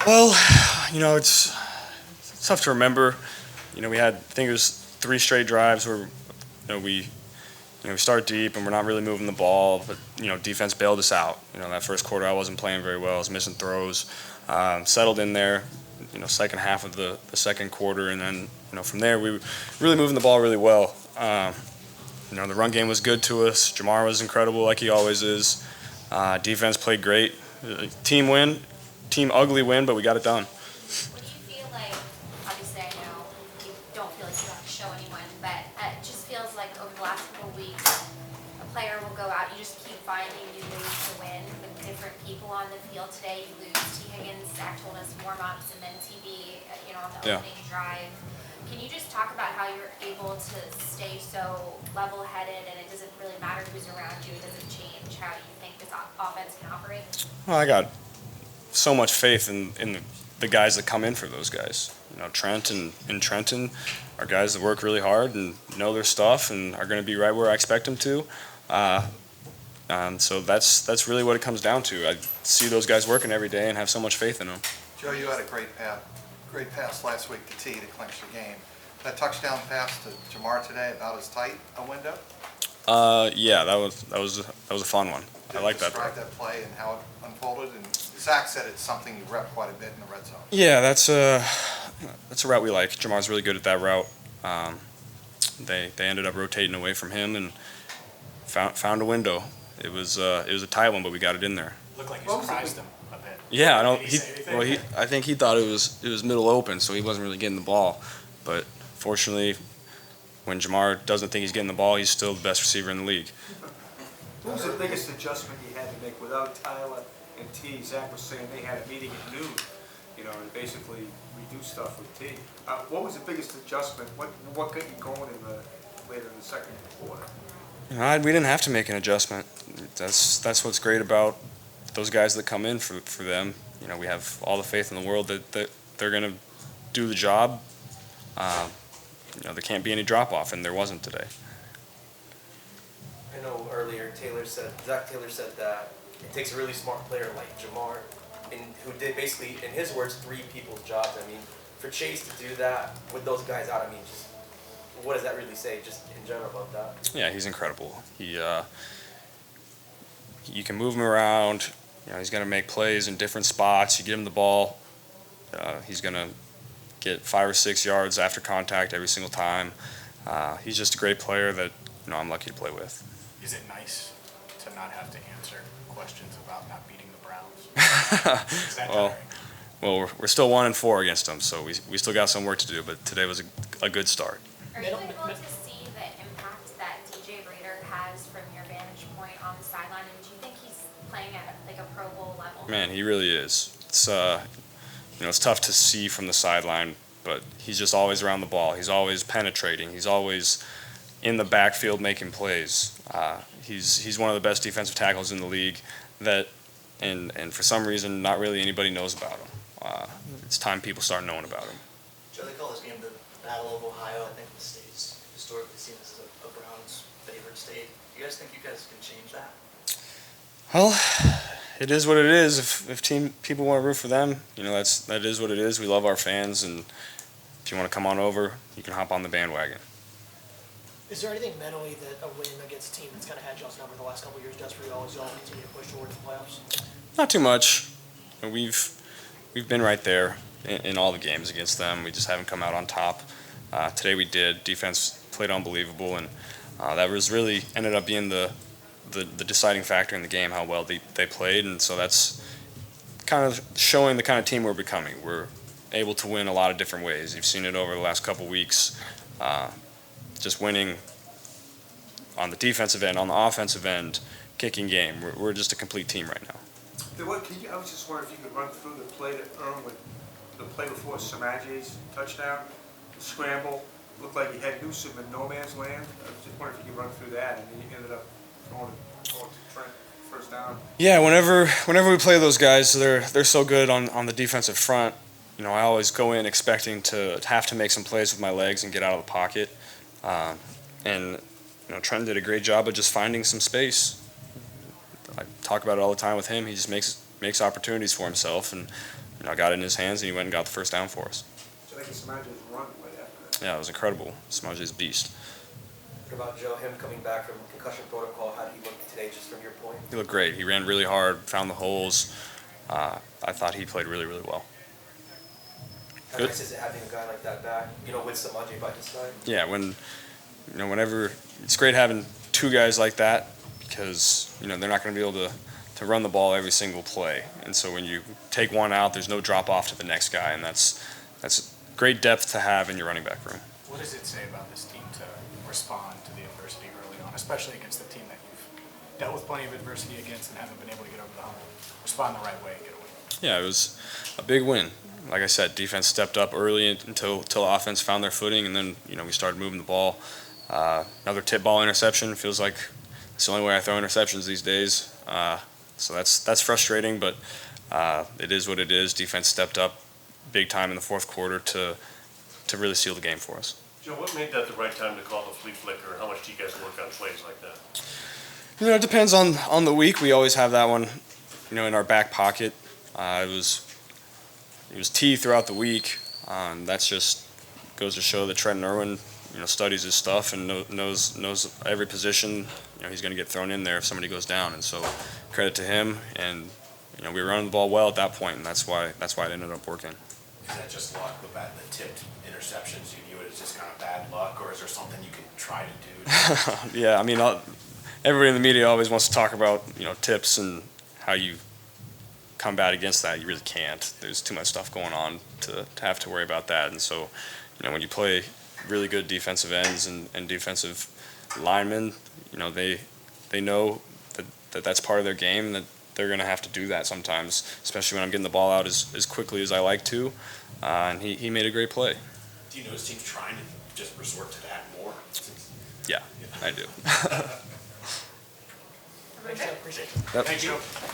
Well, it's tough to remember. We had, I think it was 3 straight drives where we start deep and we're not really moving the ball, but defense bailed us out. That first quarter I wasn't playing very well. I was missing throws. Settled in there. Second half of the second quarter, and then from there we were really moving the ball really well. The run game was good to us. Jamar was incredible, like he always is. Defense played great. Team win, team ugly win, but we got it done. What do you feel like, obviously I know you don't feel like you have to show anyone, but it just feels like over the last couple of weeks, a player will go out, you just keep finding new ways to win with different people on the field. Today you lose T. Higgins, Zach told us warm-ups, and then TB, on the Yeah. opening drive. Can you just talk about how you're able to stay so level-headed and it doesn't really matter who's around you, it doesn't change how you think this offense can operate? Well, I got so much faith in the guys that come in for those guys. Trent and Trenton are guys that work really hard and know their stuff and are going to be right where I expect them to. So that's really what it comes down to. I see those guys working every day and have so much faith in them. Joe, you had a great pass last week to T to clinch the game. That touchdown pass to Jamar today, about as tight a window? Yeah, that was a fun one. I like that. Describe that play and how it unfolded. And Zach said it's something you rep quite a bit in the red zone. Yeah, that's a route we like. Jamar's really good at that route. They ended up rotating away from him and found a window. It was a tight one, but we got it in there. Looked like you surprised him a bit. Yeah, I don't. Did he say anything? Well, I think he thought it was middle open, so he wasn't really getting the ball. But fortunately, when Jamar doesn't think he's getting the ball, he's still the best receiver in the league. What was the biggest adjustment you had to make without Tyler and T? Zach was saying they had a meeting at noon, and basically redo stuff with T. What was the biggest adjustment? What got you going later in the second quarter? We didn't have to make an adjustment. That's what's great about those guys that come in for them. We have all the faith in the world that they're going to do the job. There can't be any drop off, and there wasn't today. I know earlier Zach Taylor said that it takes a really smart player like Jamar, who did basically, in his words, 3 people's jobs. I mean, for Chase to do that with those guys out, I mean, just what does that really say, just in general about that? Yeah, he's incredible. You can move him around. He's going to make plays in different spots. You get him the ball, he's going to get 5 or 6 yards after contact every single time. He's just a great player that I'm lucky to play with. Is it nice to not have to answer questions about not beating the Browns? Is that Well, tiring? Well, we're still 1-4 against them, so we still got some work to do. But today was a good start. Are you able to see the impact that DJ Rader has from your vantage point on the sideline? And do you think he's playing at like a Pro Bowl level? Man, he really is. It's tough to see from the sideline, but he's just always around the ball. He's always penetrating. He's always in the backfield making plays. He's one of the best defensive tackles in the league. And for some reason, not really anybody knows about him. It's time people start knowing about him. Joe, they call this game the Battle of Ohio. I think the state's historically seen as a Browns' favorite state. Do you guys think you guys can change that? Well, it is what it is. If people want to root for them, that is what it is. We love our fans, and if you want to come on over, you can hop on the bandwagon. Is there anything mentally that a win against a team that's kind of had y'all's number the last couple of years does for y'all as y'all continue to push towards the playoffs? Not too much. We've been right there in all the games against them. We just haven't come out on top. Today we did. Defense played unbelievable, and that was really ended up being the deciding factor in the game, how well they played. And so that's kind of showing the kind of team we're becoming. We're able to win a lot of different ways. You've seen it over the last couple weeks. Just winning on the defensive end, on the offensive end, kicking game. We're just a complete team right now. I was just wondering if you could run through the play that earned with the play before Samaje's touchdown, the scramble. Looked like he had Newsom in no man's land. I was just wondering if you could run through that, and then you ended up throwing to Trent first down. Yeah, whenever we play those guys, they're so good on the defensive front. I always go in expecting to have to make some plays with my legs and get out of the pocket. And Trent did a great job of just finding some space. I talk about it all the time with him. He just makes opportunities for himself, and I got it in his hands, and he went and got the first down for us. So I guess Samaje's run right after that. Yeah, it was incredible. Samaje's a beast. What about Joe, him coming back from concussion protocol, how did he look today, just from your point? He looked great. He ran really hard, found the holes. I thought he played really, really well. How Good. nice is it having a guy like that back, with Samaje by his side? Yeah, whenever it's great having two guys like that because they're not going to be able to run the ball every single play, and so when you take one out, there's no drop off to the next guy, and that's great depth to have in your running back room. What does it say about this team to respond to the adversity early on, especially against a team that you've dealt with plenty of adversity against and haven't been able to get over the hump? Respond the right way and get a win. Yeah, it was a big win. Like I said, defense stepped up early until offense found their footing, and then we started moving the ball. Another tip ball interception. Feels like it's the only way I throw interceptions these days. So that's frustrating, but it is what it is. Defense stepped up big time in the fourth quarter to really seal the game for us. Joe, what made that the right time to call the flea flicker? How much do you guys work on plays like that? It depends on the week. We always have that one, in our back pocket. It was T throughout the week. That's just goes to show that Trenton Irwin, studies his stuff and knows every position. He's going to get thrown in there if somebody goes down, and so credit to him. And we were running the ball well at that point, and that's why it ended up working. Is that just luck, the tipped interceptions? You view it as just kind of bad luck, or is there something you can try to do? Yeah, everybody in the media always wants to talk about tips and how you combat against that. You really can't. There's too much stuff going on to have to worry about that. And so, when you play really good defensive ends and defensive linemen, they know that that's part of their game, that they're going to have to do that sometimes, especially when I'm getting the ball out as quickly as I like to. And he made a great play. Do you notice teams trying to just resort to that more? Yeah, I do. Thanks, Jeff. Appreciate it. Yep. Thank you.